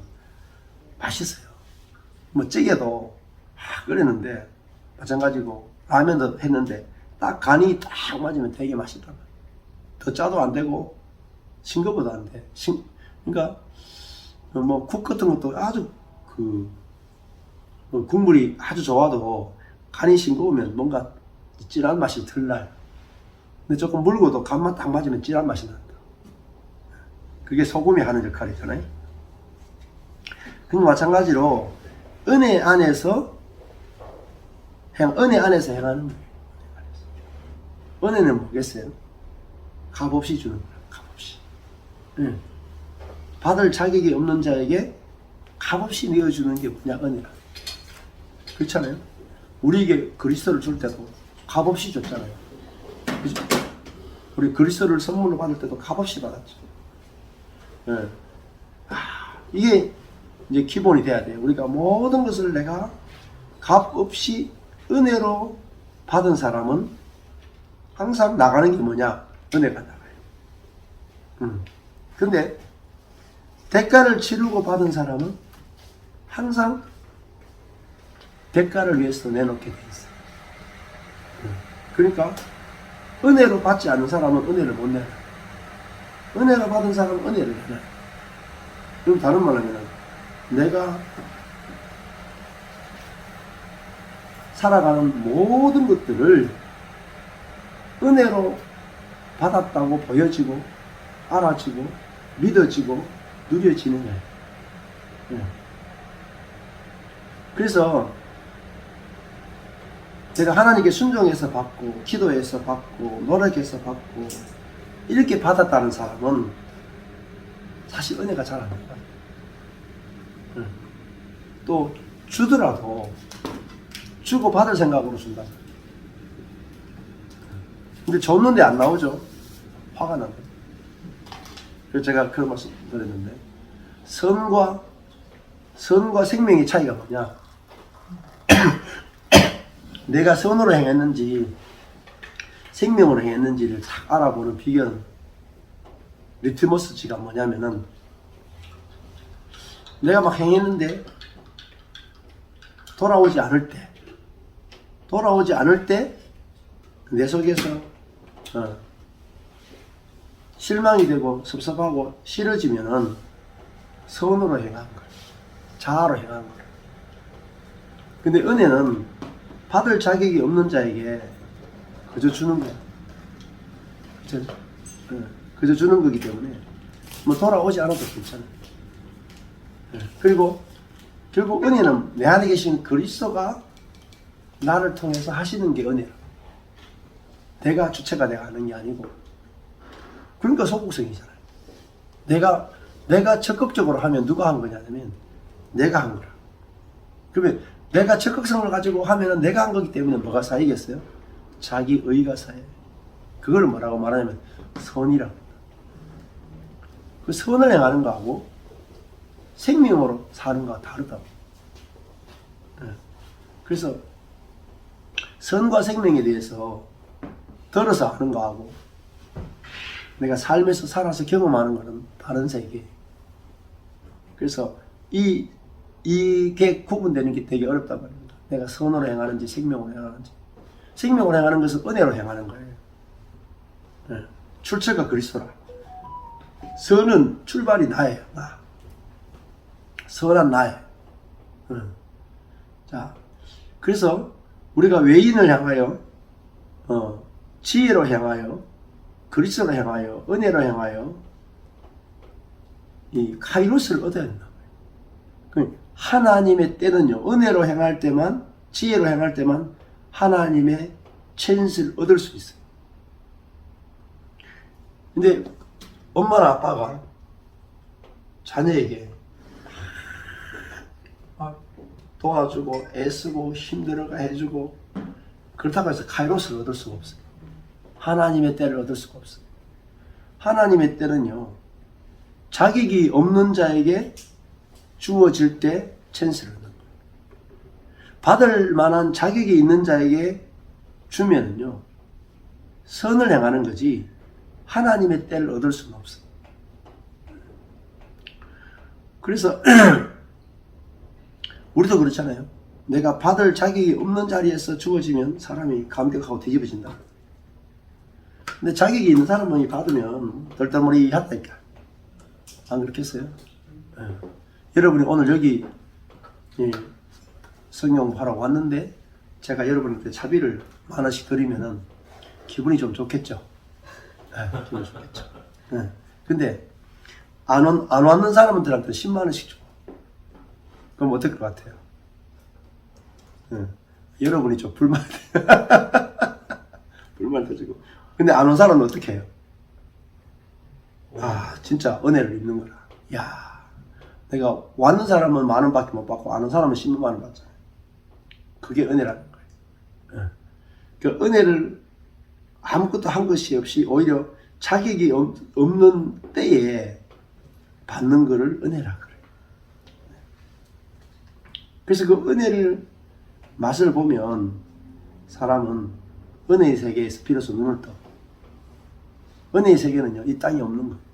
맛있어요. 뭐 찌개도 끓였는데 마찬가지고 라면도 했는데 딱 간이 딱 맞으면 되게 맛있단 말이에요. 더 짜도 안 되고 싱거워도 안 돼. 그러니까 뭐 국 같은 것도 아주 국물이 아주 좋아도 간이 싱거우면 뭔가 찔한 맛이 덜 나요. 근데 조금 묽어도 간만 딱 맞으면 찔한 맛이 난다. 그게 소금이 하는 역할이잖아요. 그 마찬가지로 은혜 안에서 행하는 거예요. 은혜는 뭐겠어요? 값없이 주는 거예요. 값없이. 받을 자격이 없는 자에게 값없이 내어주는 게 뭐냐? 은혜라. 그렇잖아요. 우리에게 그리스도를 줄 때도 값없이 줬잖아요. 그죠? 우리 그리스도를 선물로 받을 때도 값없이 받았죠. 이게 이제 기본이 돼야 돼요. 우리가 모든 것을 내가 값없이 은혜로 받은 사람은 항상 나가는 게 뭐냐? 은혜가 나가요. 근데 대가를 치르고 받은 사람은 항상 대가를 위해서 내놓게 돼 있어요. 그러니까 은혜로 받지 않은 사람은 은혜를 못 내요. 은혜로 받은 사람은 은혜를 내요. 그럼 다른 말로 하면 내가 살아가는 모든 것들을 은혜로 받았다고 보여지고 알아지고 믿어지고 누려지는 거예요. 그래서 제가 하나님께 순종해서 받고 기도해서 받고 노력해서 받고 이렇게 받았다는 사람은 사실 은혜가 잘 안 돼요. 또 주더라도 주고 받을 생각으로 준다. 근데 줬는데 안 나오죠. 화가 나요. 그래서 제가 그런 말씀 드렸는데 선과 생명의 차이가 뭐냐? 내가 선으로 행했는지 생명으로 행했는지를 딱 알아보는 비결은 리트머스지가 뭐냐면은 내가 막 행했는데 돌아오지 않을 때 내 속에서 실망이 되고 섭섭하고 싫어지면은 선으로 행한 거예요. 자아로 행한 거예요. 근데 은혜는 받을 자격이 없는 자에게 그저 주는 거예요. 그저 주는 거기 때문에 뭐 돌아오지 않아도 괜찮아요. 그리고 결국 은혜는 내 안에 계신 그리스도가 나를 통해서 하시는 게 은혜라. 내가 주체가 내가 하는 게 아니고. 그러니까 소극성이잖아요. 내가 내가 적극적으로 하면 누가 한 거냐면 내가 한 거라. 그러면 내가 적극성을 가지고 하면은 내가 한 거기 때문에 뭐가 쌓이겠어요? 자기 의가 쌓여요. 그걸 뭐라고 말하냐면 선이라고. 그 선을 행하는 거하고 생명으로 사는 거와 다르다고. 그래서 선과 생명에 대해서 들어서 아는 거하고 내가 삶에서 살아서 경험하는 거는 다른 세계. 그래서 이게 구분되는 게 되게 어렵단 말입니다. 내가 선으로 행하는지 생명으로 행하는지. 생명으로 행하는 것은 은혜로 행하는 거예요. 출처가 그리스도라. 선은 출발이 나예요. 나. 선한 나예요. 자, 그래서 우리가 외인을 향하여 지혜로 향하여 그리스도로 향하여 은혜로 향하여 이 카이로스를 얻어야 된다. 하나님의 때는요, 은혜로 행할 때만, 지혜로 행할 때만 하나님의 찬스를 얻을 수 있어요. 근데 엄마나 아빠가 자녀에게 막 도와주고 애쓰고 힘들어가 해주고 그렇다고 해서 카이로스를 얻을 수가 없어요. 하나님의 때를 얻을 수가 없어요. 하나님의 때는요, 자격이 없는 자에게 주어질 때 찬스를 얻는 거예요. 받을 만한 자격이 있는 자에게 주면은요, 선을 행하는 거지 하나님의 때를 얻을 수는 없어요. 그래서 우리도 그렇잖아요. 내가 받을 자격이 없는 자리에서 주어지면 사람이 감격하고 뒤집어진다. 근데 자격이 있는 사람이 받으면 덜덜머리 했다니까. 안 그렇겠어요? 여러분이 오늘 여기 성경하러 왔는데 제가 여러분한테 차비를 10,000원씩 드리면은 기분이 좀 좋겠죠? 기분이 좋겠죠. 근데 안 왔는 사람들한테 100,000원씩 줘. 그럼 어떨 것 같아요? 여러분이 좀 불만 터지고. 근데 안 온 사람은 어떻게 해요? 아, 진짜 은혜를 입는 거라. 야, 내가 왔는 사람은 10,000원밖에 못 받고 안 온 사람은 100,000원 받잖아요. 그게 은혜라는 거예요. 그 은혜를 아무것도 한 것이 없이 오히려 자격이 없는 때에 받는 거를 은혜라 그래요. 그래서 그 은혜를 맛을 보면 사람은 은혜의 세계에서 비로소 눈을 떠. 은혜의 세계는요, 이 땅에 없는 거예요.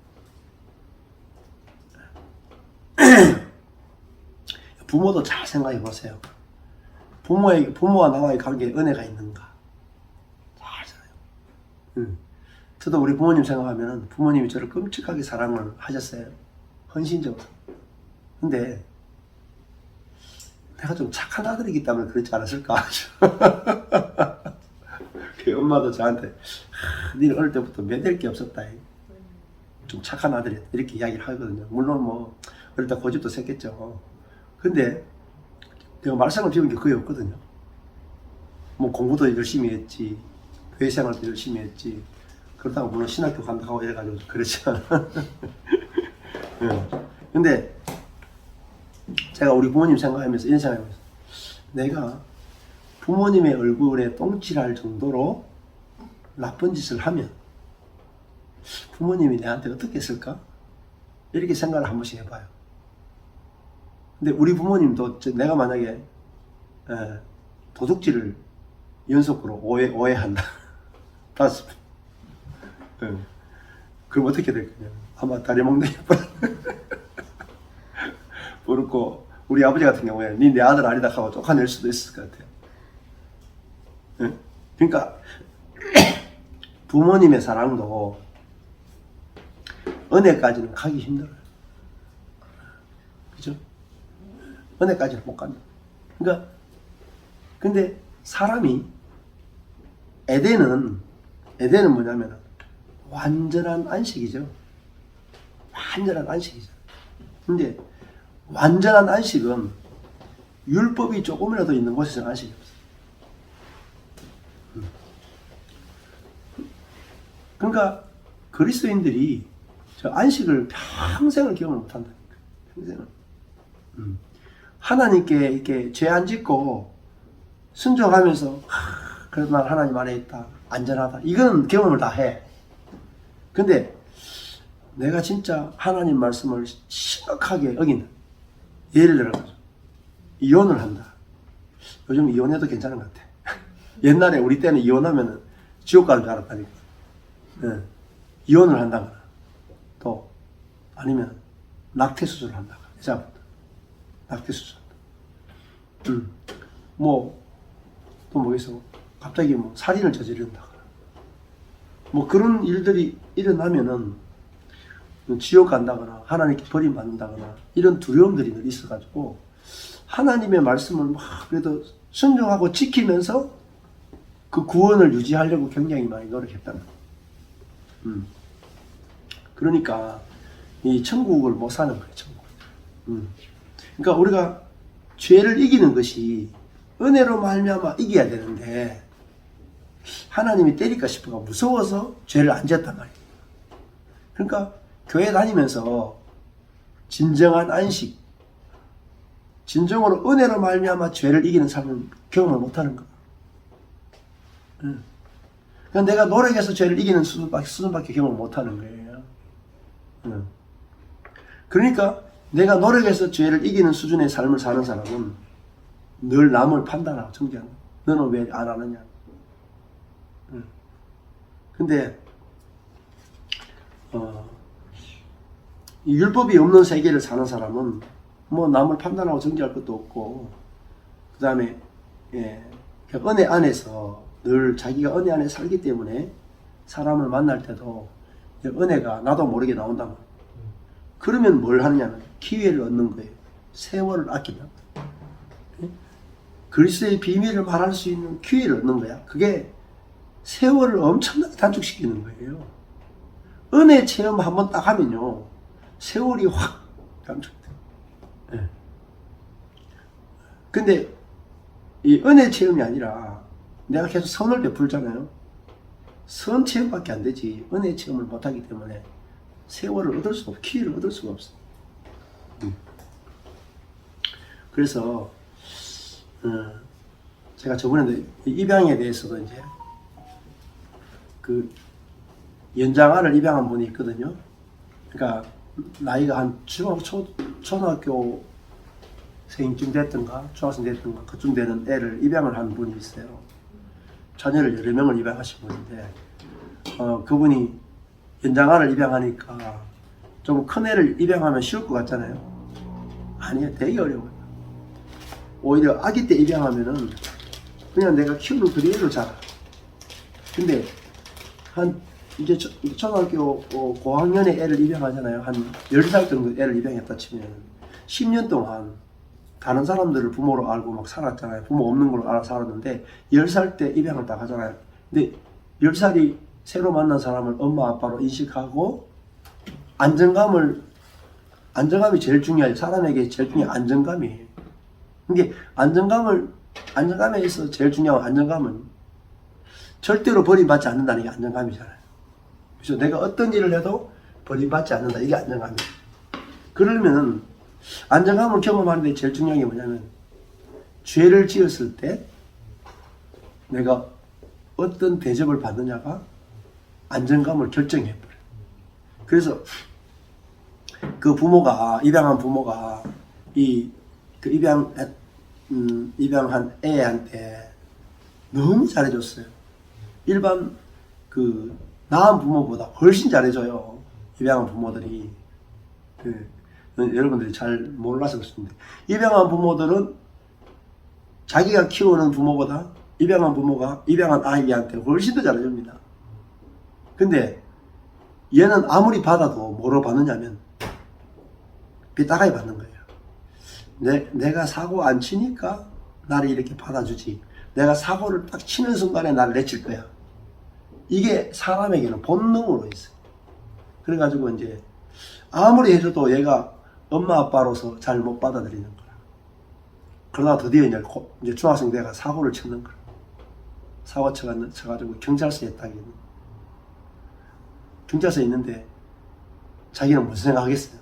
부모도 잘 생각해 보세요. 부모와 나와의 관계에 은혜가 있는가? 잘잖아요. 저도 우리 부모님 생각하면 부모님이 저를 끔찍하게 사랑을 하셨어요. 헌신적으로. 근데 내가 좀 착한 아들이기 때문에 그렇지 않았을까? 그 엄마도 저한테 니는 어릴 때부터 매댈 게 없었다. 좀 착한 아들이었다. 이렇게 이야기를 하거든요. 물론 뭐 어릴 때 고집도 셌겠죠. 근데 내가 말썽을 피운 게 거의 없거든요. 뭐 공부도 열심히 했지, 교회 생활도 열심히 했지. 그렇다고 물론 신학교 간다고 이래가지고 그렇지 않아. 근데 제가 우리 부모님 생각하면서 이런 생각하면서 내가 부모님의 얼굴에 똥칠할 정도로 나쁜 짓을 하면 부모님이 내한테 어떻게 했을까? 이렇게 생각을 한 번씩 해봐요. 근데 우리 부모님도 내가 만약에 도둑질을 연속으로 오해한다. 5번. 그럼 어떻게 될 거냐? 아마 다리 먹는 게 그렇고 우리 아버지 같은 경우에 니 내 아들 아니다 하고 쫓아낼 수도 있을 것 같아요. 그러니까 부모님의 사랑도 은혜까지는 가기 힘들어요. 그죠? 은혜까지는 못 간다. 그러니까 근데 사람이 에덴은 뭐냐면 완전한 안식이죠. 완전한 안식이죠. 근데 완전한 안식은 율법이 조금이라도 있는 곳에서는 안식이 없어요. 그러니까 그리스도인들이 저 안식을 평생을 경험을 못한다니까. 평생을. 하나님께 이렇게 죄 안 짓고 순종하면서 그래도 난 하나님 안에 있다. 안전하다. 이건 경험을 다 해. 근데 내가 진짜 하나님 말씀을 심각하게 어긴다. 예를 들어서 이혼을 한다. 요즘 이혼해도 괜찮은 것 같아. 옛날에 우리 때는 이혼하면 지옥 가는 줄 알았다니까. 네. 이혼을 한다거나 또 아니면 낙태 수술을 한다거나 여자부터 낙태 수술. 뭐 또 뭐겠어? 갑자기 뭐 살인을 저지른다거나 뭐 그런 일들이 일어나면은 지옥 간다거나 하나님께 버림받는다거나 이런 두려움들이 늘 있어가지고 하나님의 말씀을 막 그래도 순종하고 지키면서 그 구원을 유지하려고 굉장히 많이 노력했다는 거예요. 그러니까 이 천국을 못 사는 거예요. 천국. 그러니까 우리가 죄를 이기는 것이 은혜로 말미암아 이겨야 되는데 하나님이 때릴까 싶어가 무서워서 죄를 안 지었단 말이에요. 그러니까 교회 다니면서 진정한 안식, 진정으로 은혜로 말미암아 죄를 이기는 삶을 경험을 못하는 거야. 그러니까 내가 노력해서 죄를 이기는 수준밖에 경험을 못하는 거예요. 그러니까 내가 노력해서 죄를 이기는 수준의 삶을 사는 사람은 늘 남을 판단하고 정죄하는 거야. 너는 왜 안 하느냐. 근데 이 율법이 없는 세계를 사는 사람은 뭐 남을 판단하고 정죄할 것도 없고 그 다음에 그 은혜 안에서 늘 자기가 은혜 안에 살기 때문에 사람을 만날 때도 은혜가 나도 모르게 나온다면 그러면 뭘 하느냐면 기회를 얻는 거예요. 세월을 아낀다. 그리스도의 비밀을 말할 수 있는 기회를 얻는 거야. 그게 세월을 엄청나게 단축시키는 거예요. 은혜 체험 한번 딱 하면요 세월이 확 단축돼. 근데 이 은혜 체험이 아니라 내가 계속 선을 베풀잖아요. 선 체험밖에 안 되지 은혜 체험을 못하기 때문에 세월을 얻을 수가 없어. 기회를 얻을 수가 없어. 그래서 제가 저번에도 입양에 대해서도 이제 그 연장아를 입양한 분이 있거든요. 그러니까 나이가 한 초등학교 생쯤 됐던가 중학생 됐던가 그쯤 되는 애를 입양을 한 분이 있어요. 자녀를 여러 명을 입양하신 분인데 그분이 연장아를 입양하니까 좀 큰 애를 입양하면 쉬울 것 같잖아요. 아니요, 되게 어려워요. 오히려 아기 때 입양하면은 그냥 내가 키우는 그대로 자라. 근데 한 이제 초등학교 고학년의 애를 입양하잖아요. 한 10살 정도 애를 입양했다 치면 10년 동안 다른 사람들을 부모로 알고 막 살았잖아요. 부모 없는 걸로 알아 살았는데 10살 때 입양을 딱 하잖아요. 근데 10살이 새로 만난 사람을 엄마 아빠로 인식하고 안정감이 제일 중요해요. 사람에게 제일 중요한 안정감이에요. 근데 안정감에 있어 제일 중요한 안정감은 절대로 버림받지 않는다는 게 안정감이잖아요. 그래서 내가 어떤 일을 해도 버림받지 않는다. 이게 안정감이에요. 그러면은 안정감을 경험하는 데 제일 중요한 게 뭐냐면 죄를 지었을 때 내가 어떤 대접을 받느냐가 안정감을 결정해버려요. 그래서 그 부모가 입양한 부모가 그 입양한 애한테 너무 잘해줬어요. 일반 그 낳은 부모보다 훨씬 잘해줘요. 입양한 부모들이. 여러분들이 잘 몰라서 그렇습니다. 입양한 부모들은 자기가 키우는 부모보다 입양한 부모가 입양한 아이한테 훨씬 더 잘해줍니다. 근데 얘는 아무리 받아도 뭐로 받느냐면 삐딱하게 받는 거예요. 내가 사고 안 치니까 나를 이렇게 받아주지. 내가 사고를 딱 치는 순간에 나를 내칠 거야. 이게 사람에게는 본능으로 있어요. 그래가지고 이제 아무리 해줘도 얘가 엄마 아빠로서 잘 못 받아들이는 거야. 그러다가 드디어 이제 중학생 돼가 사고를 치는 거야. 사고 쳐가지고 경찰서에 딱 있는. 경찰서에 있는데 자기는 무슨 생각하겠어요?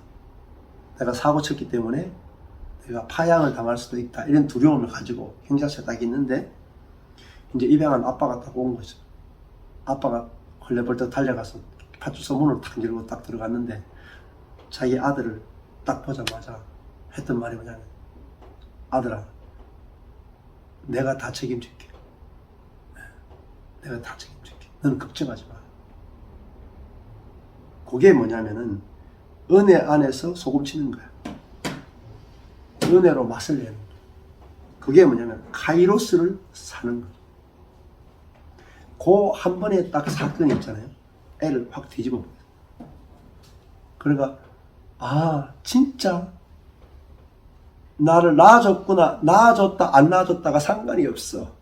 내가 사고 쳤기 때문에 내가 파양을 당할 수도 있다. 이런 두려움을 가지고 형사처에 딱 있는데 이제 입양한 아빠가 딱 온 거죠. 아빠가 헐레벌떡 달려가서 파출소 문을 탁 열고 딱 들어갔는데 자기 아들을 딱 보자마자 했던 말이 뭐냐면 아들아 내가 다 책임질게. 내가 다 책임질게. 너는 걱정하지 마. 그게 뭐냐면은 은혜 안에서 소금 치는 거야. 은혜로 맛을 내는 거야. 그게 뭐냐면 카이로스를 사는 거야. 그 한 번에 딱 사건이 있잖아요. 애를 확 뒤집어 버려. 그러니까 아 진짜 나를 낳아줬구나. 낳아줬다 안 낳아줬다가 상관이 없어.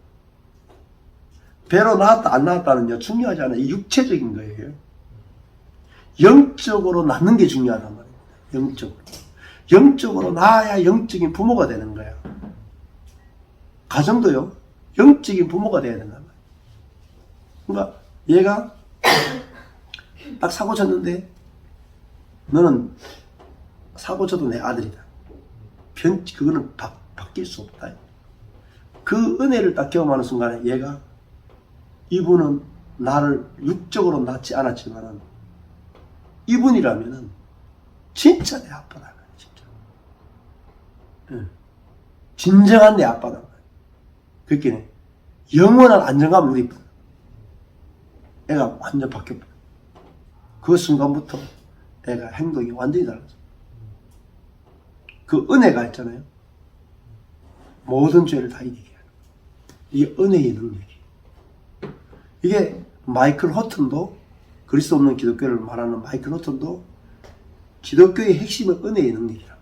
배로 낳았다 안 낳았다는요 중요하지 않아요. 육체적인 거예요. 영적으로 낳는 게 중요하단 말이에요. 영적으로. 영적으로 낳아야 영적인 부모가 되는 거야. 가정도요. 영적인 부모가 돼야 된단 말이에요. 그러니까 얘가 딱 사고 쳤는데 너는 사고 쳐도 내 아들이다. 그거는 바뀔 수 없다. 그 은혜를 딱 경험하는 순간에 얘가 이분은 나를 육적으로 낳지 않았지만은 이분이라면은 진짜 내 아빠다. 진짜. 응. 진정한 내 아빠다. 그렇게 영원한 안정감을 누리고 애가 완전 바뀌어버려. 그 순간부터 애가 행동이 완전히 달라져. 그 은혜가 있잖아요. 모든 죄를 다 이기게 하는. 이게 은혜의 능력이에요. 이게 마이클 호튼도 그리스도 없는 기독교를 말하는 마이클 호튼도 기독교의 핵심은 은혜의 능력이라고 해요.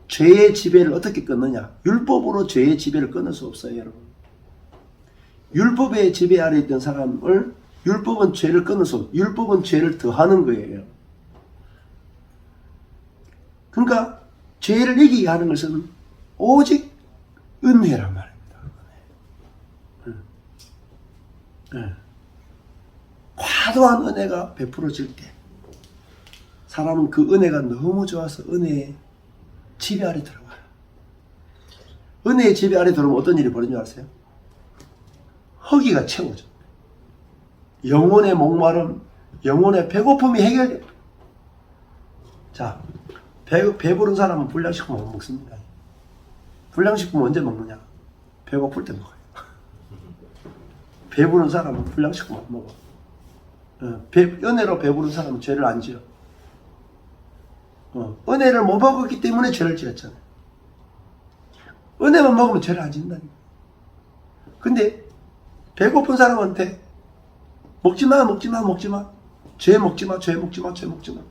죄의 지배를 어떻게 끊느냐? 율법으로 죄의 지배를 끊을 수 없어요, 여러분. 율법의 지배 아래 있던 사람을 율법은 죄를 끊을 수 없어요. 율법은 죄를 더하는 거예요. 그러니까 죄를 이기게 하는 것은 오직 은혜란 말입니다. 네. 과도한 은혜가 베풀어질 때 사람은 그 은혜가 너무 좋아서 은혜의 지배 아래 들어가요. 은혜의 지배 아래 들어오면 어떤 일이 벌어지는 줄 아세요? 허기가 채워져. 영혼의 목마름, 영혼의 배고픔이 해결돼요. 자, 배부른 사람은 불량식품 못 먹습니다. 불량식품 언제 먹느냐? 배고플 때 먹어요. 배부른 사람은 불량식품 못 먹어. 은혜로 배부른 사람은 죄를 안 지어. 은혜를 못 먹었기 때문에 죄를 지었잖아요. 은혜만 먹으면 죄를 안 짓는다니까. 근데 배고픈 사람한테 먹지마 먹지마 먹지마 죄 먹지마 죄 먹지마 죄 먹지마.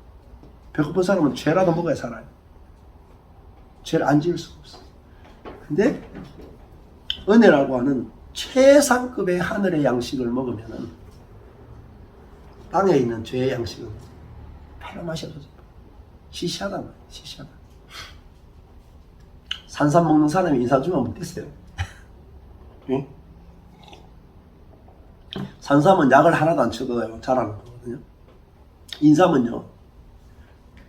배고픈 사람은 죄라도 먹어야 살아요. 죄를 안 지을 수가 없어. 근데 은혜라고 하는 최상급의 하늘의 양식을 먹으면은 땅에 있는 죄의 양식은 별로 맛이 없어져. 시시하단 말이에요. 시시하다. 산삼 먹는 사람이 인삼 주면 먹겠어요? 응? 산삼은 약을 하나도 안 쳐도 자라는 거거든요. 인삼은요,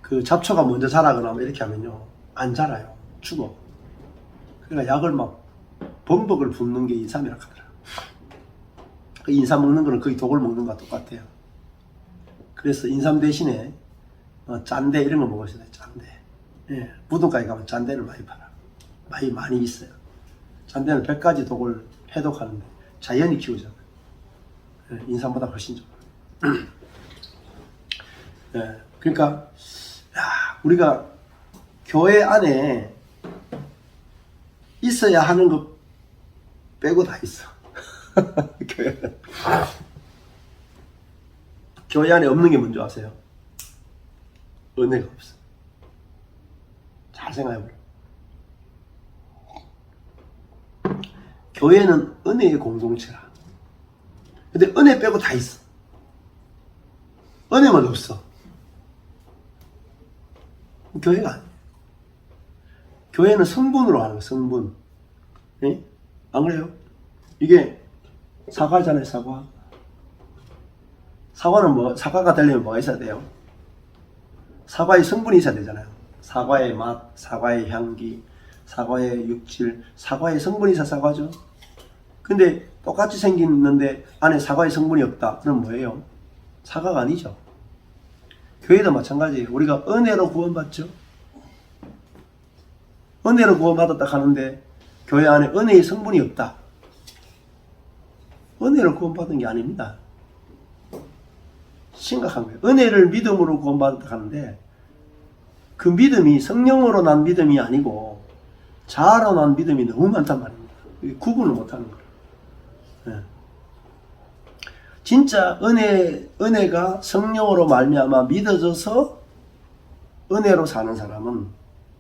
그 잡초가 먼저 자라거나 뭐 이렇게 하면요, 안 자라요. 죽어. 그러니까 약을 막 범벅을 붓는 게 인삼이라고 하더라고요. 그 인삼 먹는 거는 거의 독을 먹는 거와 똑같아요. 그래서 인삼 대신에 짠데 이런 거 먹으셔야 돼요. 짠데. 예, 무덤가에 가면 짠데를 많이 팔아. 많이 있어요. 짠데는 100가지 독을 해독하는데 자연이 키우잖아요. 예, 인삼보다 훨씬 좋아요. 예, 그러니까 우리가 교회 안에 있어야 하는 것 빼고 다 있어. 교회 안에 없는 게 뭔지 아세요? 은혜가 없어. 잘 생각해보라. 교회는 은혜의 공동체라. 근데 은혜 빼고 다 있어. 은혜만 없어. 교회가 아니에요. 교회는 성분으로 하는 거예요. 성분. 예? 안 그래요? 이게 사과잖아요. 사과. 사과는 사과가 되려면 뭐가 있어야 돼요? 사과의 성분이 있어야 되잖아요. 사과의 맛, 사과의 향기, 사과의 육질, 사과의 성분이 있어야 사과죠. 근데 똑같이 생겼는데 안에 사과의 성분이 없다. 그럼 뭐예요? 사과가 아니죠. 교회도 마찬가지예요. 우리가 은혜로 구원받죠. 은혜로 구원받았다 하는데 교회 안에 은혜의 성분이 없다. 은혜로 구원받은 게 아닙니다. 심각한 거예요. 은혜를 믿음으로 구원받았다 하는데 그 믿음이 성령으로 난 믿음이 아니고 자아로 난 믿음이 너무 많단 말입니다. 구분을 못하는 거예요. 네. 진짜 은혜가 성령으로 말미암아 믿어져서 은혜로 사는 사람은,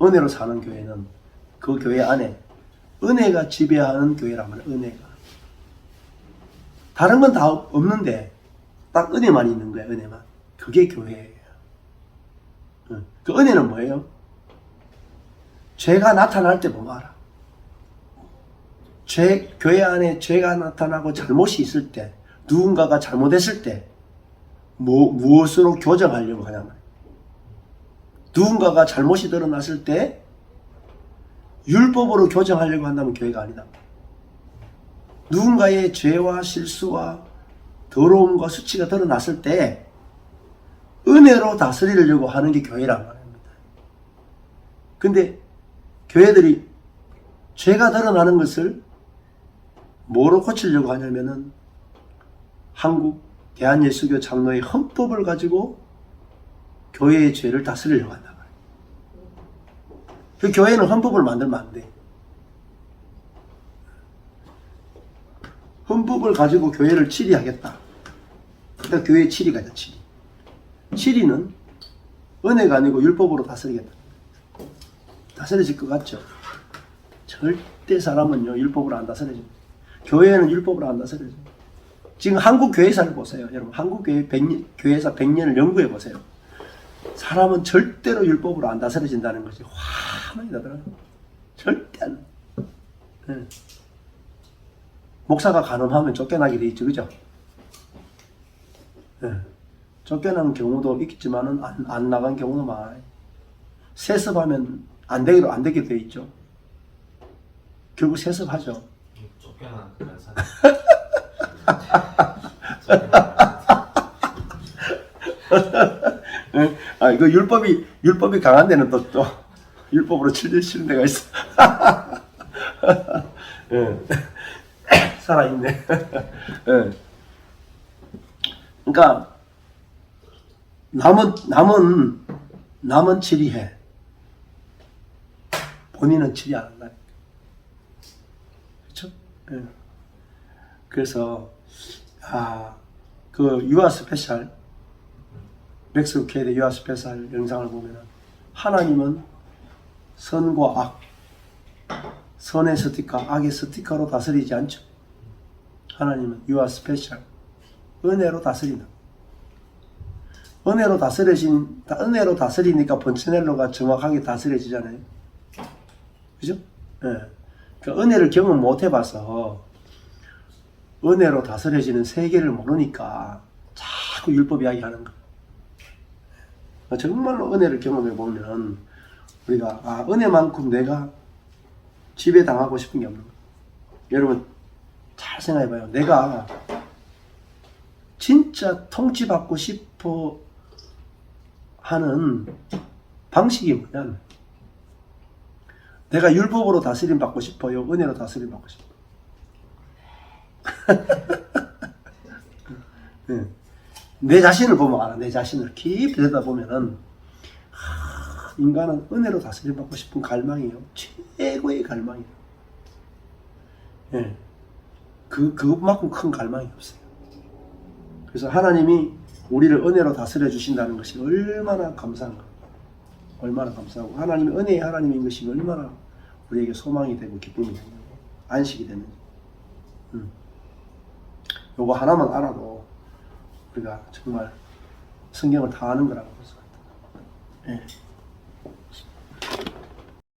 은혜로 사는 교회는 그 교회 안에 은혜가 지배하는 교회라면 은혜가. 다른 건 다 없는데 딱 은혜만 있는 거야. 은혜만. 그게 교회예요. 그 은혜는 뭐예요? 죄가 나타날 때 보면 알아. 교회 안에 죄가 나타나고 잘못이 있을 때, 누군가가 잘못했을 때 무엇으로 교정하려고 하냐 말이에요. 누군가가 잘못이 드러났을 때 율법으로 교정하려고 한다면 교회가 아니다. 누군가의 죄와 실수와 더러움과 수치가 드러났을 때 은혜로 다스리려고 하는 게 교회란 말입니다. 근데 교회들이 죄가 드러나는 것을 뭐로 고치려고 하냐면은 한국 대한예수교 장로의 헌법을 가지고 교회의 죄를 다스리려고 한다 말이에요. 그 교회는 헌법을 만들면 안 돼. 헌법을 가지고 교회를 치리하겠다. 그러니까 교회의 치리가 있다. 치리는 은혜가 아니고 율법으로 다스리겠다. 다스려질 것 같죠? 절대 사람은요 율법으로 안 다스려집니다. 교회는 율법으로 안 다스려집니다. 지금 한국 교회사를 보세요. 여러분 한국 교회사 100년을 연구해 보세요. 사람은 절대로 율법으로 안 다스려진다는 것이 화만이 나더라고요. 절대 안. 네. 목사가 간음하면 쫓겨나게 돼 있죠. 그죠? 네. 쫓겨난 경우도 있겠지만은 안 나간 경우도 많아요. 세습하면 안 되게 돼 있죠. 결국 세습하죠. 쫓겨난 그래서 이거 율법이 강한 데는 또 율법으로 치는 데가 있어. 네. 살아있네. 네. 그러니까 남은 치리해. 본인은 치리 안 한다. 그렇죠? 네. 그래서 그 유아 스페셜 맥스 케이의 유아 스페셜 영상을 보면은 하나님은 선과 악, 선의 스티커, 악의 스티커로 다스리지 않죠. 하나님은 유아 스페셜 은혜로 다스린다. 은혜로 다스리니까 번치넬로가 정확하게 다스려지잖아요. 그죠? 예. 네. 그러니까 은혜를 경험 못 해봐서 은혜로 다스려지는 세계를 모르니까 자꾸 율법 이야기하는 거예요. 정말로 은혜를 경험해 보면 우리가 은혜만큼 내가 지배당하고 싶은 게 없는 거예요. 여러분 잘 생각해봐요. 내가 진짜 통치받고 싶어 하는 방식이 뭐냐면 내가 율법으로 다스림 받고 싶어요? 은혜로 다스림 받고 싶어요? 네. 내 자신을 보면 알아. 내 자신을 깊이 들여다보면은 인간은 은혜로 다스림 받고 싶은 갈망이에요. 최고의 갈망이에요. 네. 그것만큼 큰 갈망이 없어요. 그래서 하나님이 우리를 은혜로 다스려 주신다는 것이 얼마나 감사한가. 얼마나 감사하고 하나님의 은혜의 하나님인 것이 얼마나 우리에게 소망이 되고 기쁨이 되고 안식이 되는지. 요거 하나만 알아도 우리가 정말 성경을 다 아는 거라고 볼 수가 있다. 예.